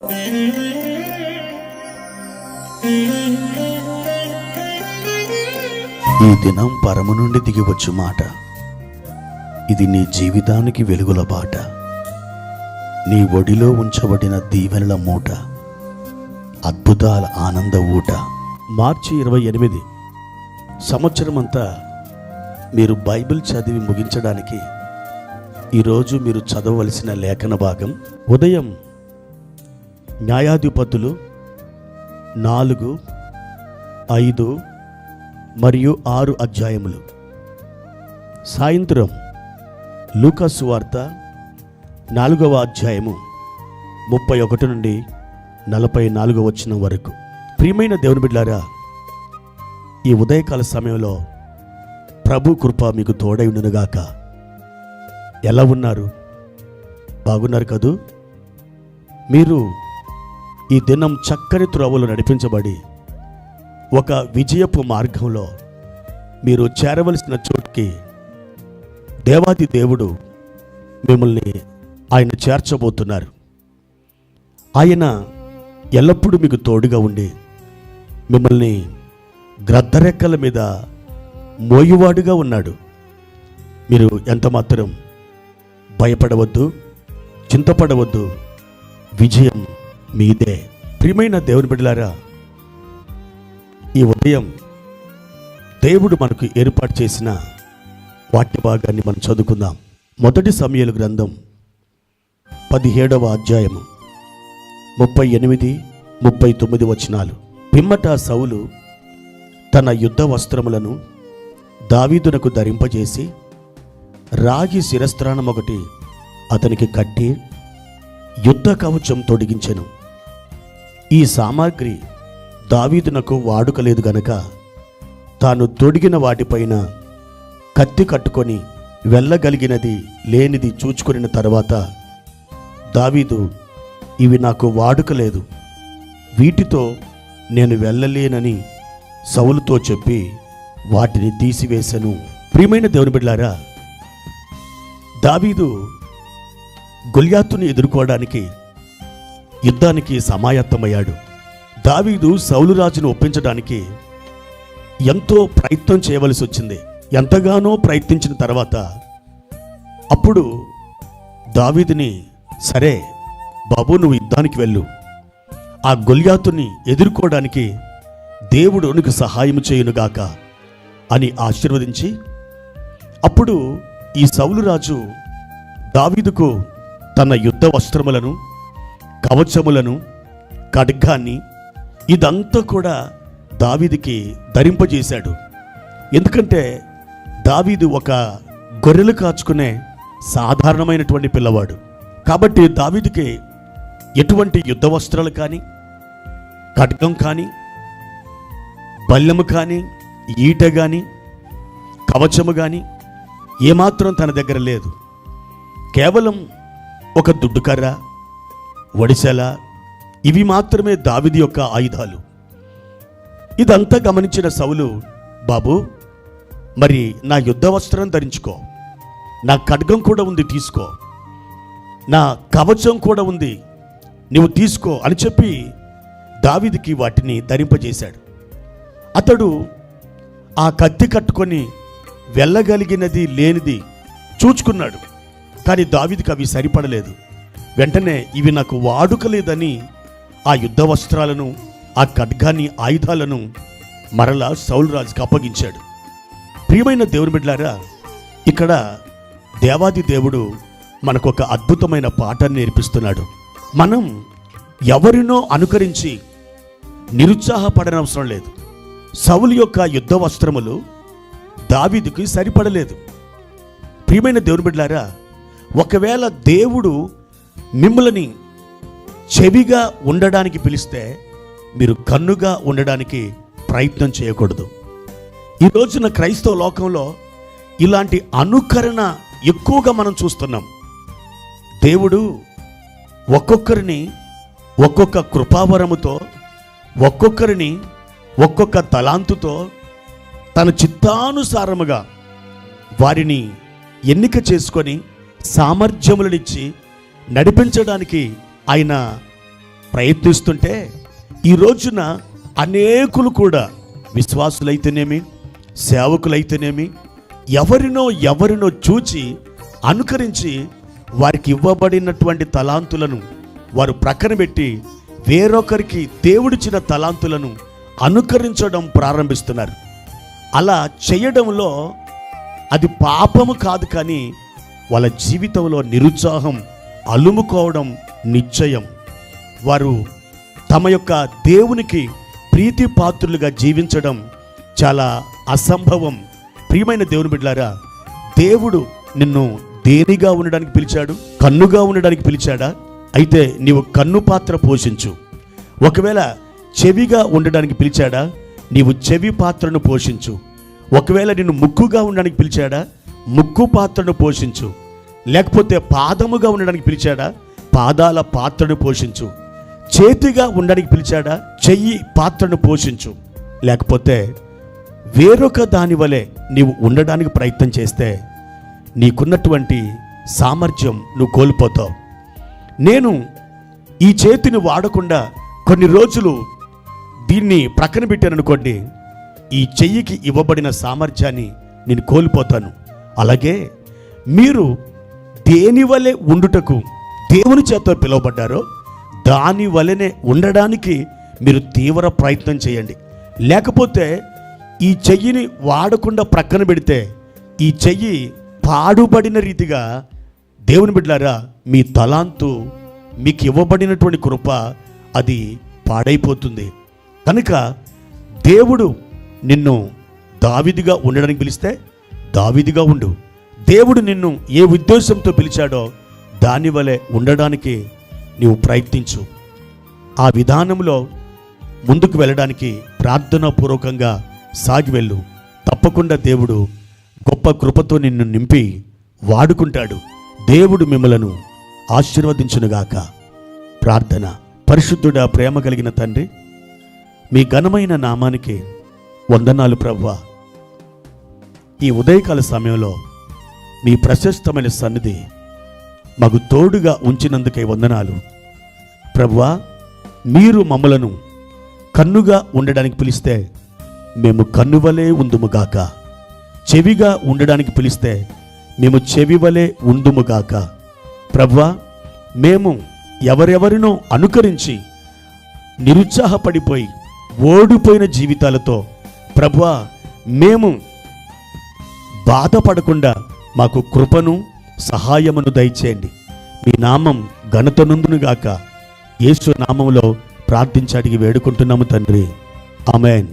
ఈ దినం పరము నుండి దిగివచ్చు మాట. ఇది నీ జీవితానికి వెలుగుల బాట. నీ ఒడిలో ఉంచబడిన దీవెనల మూట, అద్భుతాల ఆనంద ఊట. మార్చి 28 సంవత్సరమంతా మీరు బైబిల్ చదివి ముగించడానికి ఈరోజు మీరు చదవవలసిన లేఖన భాగం ఉదయం న్యాయాధిపతులు 4, 5 మరియు 6 అధ్యాయములు. సాయంత్రం లూకా సువార్త 4వ అధ్యాయము 31 నుండి 44వ వచనం వరకు. ప్రియమైన దేవుని బిడ్డలారా, ఈ ఉదయకాల సమయంలో ప్రభు కృప మీకు తోడై ఉండునుగాక. ఎలా ఉన్నారు? బాగున్నారు కదూ? మీరు ఈ దినం చక్కని త్రోవలు నడిపించబడి ఒక విజయపు మార్గంలో మీరు చేరవలసిన చోటుకి దేవాది దేవుడు మిమ్మల్ని ఆయన చేర్చబోతున్నారు. ఆయన ఎల్లప్పుడూ మీకు తోడుగా ఉండి మిమ్మల్ని గ్రద్దరెక్కల మీద మోయువాడుగా ఉన్నాడు. మీరు ఎంత మాత్రం భయపడవద్దు, చింతపడవద్దు. విజయం మీదే. ప్రియమైన దేవుని బిడ్డలారా, ఈ ఉదయం దేవుడు మనకు ఏర్పాటు చేసిన వాక్య భాగాన్ని మనం చదువుకుందాం. 1 సమూయేలు గ్రంథం 17వ అధ్యాయము 38, 39 వచనాలు. పిమ్మట సౌలు తన యుద్ధ వస్త్రములను దావీదునకు ధరింపజేసి రాగి శిరస్త్రాణం ఒకటి అతనికి కట్టి యుద్ధ కవచం తొడిగించెను. ఈ సామాగ్రి దావీదునకు వాడుకలేదు గనక తాను తొడిగిన వాటిపైన కత్తి కట్టుకొని వెళ్ళగలిగినది లేనిది చూచుకొనిన తర్వాత దావీదు, ఇవి నాకు వాడుకలేదు, వీటితో నేను వెళ్ళలేనని సౌలుతో చెప్పి వాటిని తీసివేశను. ప్రియమైన దేవుని బిడ్డలారా, దావీదు గొల్యాతుని ఎదుర్కోవడానికి యుద్ధానికి సమాయత్తమయ్యాడు. దావీదు సౌలు రాజును ఒప్పించడానికి ఎంతో ప్రయత్నం చేయవలసి వచ్చింది. ఎంతగానో ప్రయత్నించిన తర్వాత అప్పుడు దావీదుని, సరే బాబు, నువ్వు యుద్ధానికి వెళ్ళు, ఆ గొల్యాతుని ఎదుర్కోవడానికి దేవుడు నీకు సహాయం చేయునుగాక అని ఆశీర్వదించి, అప్పుడు ఈ సౌలు రాజు దావీదుకు తన యుద్ధ వస్త్రములను, కవచములను, ఖడ్గాన్ని ఇదంతా కూడా దావీదుకి ధరింపజేశాడు. ఎందుకంటే దావీదు ఒక గొర్రెలు కాచుకునే సాధారణమైనటువంటి పిల్లవాడు. కాబట్టి దావీదుకి ఎటువంటి యుద్ధ వస్త్రాలు కానీ, ఖడ్గం కానీ, బల్లెము కానీ, ఈట కానీ, కవచము కానీ ఏమాత్రం తన దగ్గర లేదు. కేవలం ఒక దుడ్డుకర్ర, ఒడిసెల, ఇవి మాత్రమే దావీదు యొక్క ఆయుధాలు. ఇదంతా గమనించిన సౌలు, బాబు, మరి నా యుద్ధ వస్త్రం ధరించుకో, నా ఖడ్గం కూడా ఉంది తీసుకో, నా కవచం కూడా ఉంది నువ్వు తీసుకో అని చెప్పి దావీదుకి వాటిని ధరింపజేశాడు. అతడు ఆ కత్తి కట్టుకొని వెళ్ళగలిగినది లేనిది చూచుకున్నాడు. కానీ దావీదుకి అవి సరిపడలేదు. వెంటనే ఇవి నాకు వాడుకలేదని ఆ యుద్ధ వస్త్రాలను, ఆ ఖడ్గాన్ని, ఆయుధాలను మరలా సౌలు రాజుకి అప్పగించాడు. ప్రియమైన దేవుని బిడ్డలారా, ఇక్కడ దేవాది దేవుడు మనకు ఒక అద్భుతమైన పాఠాన్ని నేర్పిస్తున్నాడు. మనం ఎవరినో అనుకరించి నిరుత్సాహపడనవసరం లేదు. సౌలు యొక్క యుద్ధ వస్త్రములు దావీదుకి సరిపడలేదు. ప్రియమైన దేవుని బిడ్డలారా, ఒకవేళ దేవుడు మిమ్మల్ని చెవిగా ఉండడానికి పిలిస్తే మీరు కన్నుగా ఉండడానికి ప్రయత్నం చేయకూడదు. ఈ రోజున క్రైస్తవ లోకంలో ఇలాంటి అనుకరణ ఎక్కువగా మనం చూస్తున్నాం. దేవుడు ఒక్కొక్కరిని ఒక్కొక్క కృపావరముతో, ఒక్కొక్కరిని ఒక్కొక్క తలాంతుతో తన చిత్తానుసారముగా వారిని ఎన్నిక చేసుకొని సామర్థ్యములనిచ్చి నడిపించడానికి ఆయన ప్రయత్నిస్తుంటే ఈ రోజున అనేకులు కూడా విశ్వాసులైతేనేమి, సేవకులైతేనేమి, ఎవరినో చూచి అనుకరించి వారికి ఇవ్వబడినటువంటి తలాంతులను వారు ప్రక్కన పెట్టి వేరొకరికి దేవుడిచ్చిన తలాంతులను అనుకరించడం ప్రారంభిస్తున్నారు. అలా చేయడంలో అది పాపము కాదు, కానీ వాళ్ళ జీవితంలో నిరుత్సాహం అలుముకోవడం నిశ్చయం. వారు తమ యొక్క దేవునికి ప్రీతి పాత్రులుగా జీవించడం చాలా అసంభవం. ప్రియమైన దేవుని బిడ్డలారా, దేవుడు నిన్ను దేనిగా ఉండడానికి పిలిచాడు? కన్నుగా ఉండడానికి పిలిచాడా? అయితే నీవు కన్ను పాత్ర పోషించు. ఒకవేళ చెవిగా ఉండడానికి పిలిచాడా? నీవు చెవి పాత్రను పోషించు. ఒకవేళ నిన్ను ముక్కుగా ఉండడానికి పిలిచాడా? ముక్కు పాత్రను పోషించు. లేకపోతే పాదముగా ఉండడానికి పిలిచాడా? పాదాల పాత్రను పోషించు. చేతిగా ఉండడానికి పిలిచాడా? చెయ్యి పాత్రను పోషించు. లేకపోతే వేరొక దాని వలె నీవు ఉండడానికి ప్రయత్నం చేస్తే నీకున్నటువంటి సామర్థ్యం నువ్వు కోల్పోతావు. నేను ఈ చేతిని వాడకుండా కొన్ని రోజులు దీన్ని ప్రక్కన పెట్టాననుకోండి, ఈ చెయ్యికి ఇవ్వబడిన సామర్థ్యాన్ని నేను కోల్పోతాను. అలాగే మీరు దేని వలె ఉండుటకు దేవుని చేత పిలువబడ్డారో దాని వలెనే ఉండడానికి మీరు తీవ్ర ప్రయత్నం చేయండి. లేకపోతే ఈ చెయ్యిని వాడకుండా ప్రక్కన పెడితే ఈ చెయ్యి పాడుబడిన రీతిగా, దేవుని బిడ్డలారా, మీ తలాంతు, మీకు ఇవ్వబడినటువంటి కృప అది పాడైపోతుంది. కనుక దేవుడు నిన్ను దావీదుగా ఉండడానికి పిలిస్తే దావీదుగా ఉండు. దేవుడు నిన్ను ఏ ఉద్దేశంతో పిలిచాడో దాని వలె ఉండడానికి నీవు ప్రయత్నించు. ఆ విధానంలో ముందుకు వెళ్ళడానికి ప్రార్థనాపూర్వకంగా సాగి వెళ్ళు. తప్పకుండా దేవుడు గొప్ప కృపతో నిన్ను నింపి వాడుకుంటాడు. దేవుడు మిమ్మలను ఆశీర్వదించునుగాక. ప్రార్థన. పరిశుద్ధుడా, ప్రేమ కలిగిన తండ్రి, మీ ఘనమైన నామానికి వందనాలు ప్రభువా. ఈ ఉదయకాల సమయంలో మీ ప్రశస్తమైన సన్నిధి మాకు తోడుగా ఉంచినందుకే వందనాలు ప్రభువా. మీరు మమ్మలను కన్నుగా ఉండడానికి పిలిస్తే మేము కన్నువలే ఉందుముగాక. చెవిగా ఉండడానికి పిలిస్తే మేము చెవివలే ఉందుముగాక. ప్రభువా, మేము ఎవరెవరినో అనుకరించి నిరుత్సాహపడిపోయి ఓడిపోయిన జీవితాలతో ప్రభువా మేము బాధపడకుండా మాకు కృపను, సహాయమును దయచేయండి. మీ నామం ఘనత నొందునుగాక. యేసు నామములో ప్రార్థించి అడిగి వేడుకుంటున్నాము తండ్రి. ఆమేన్.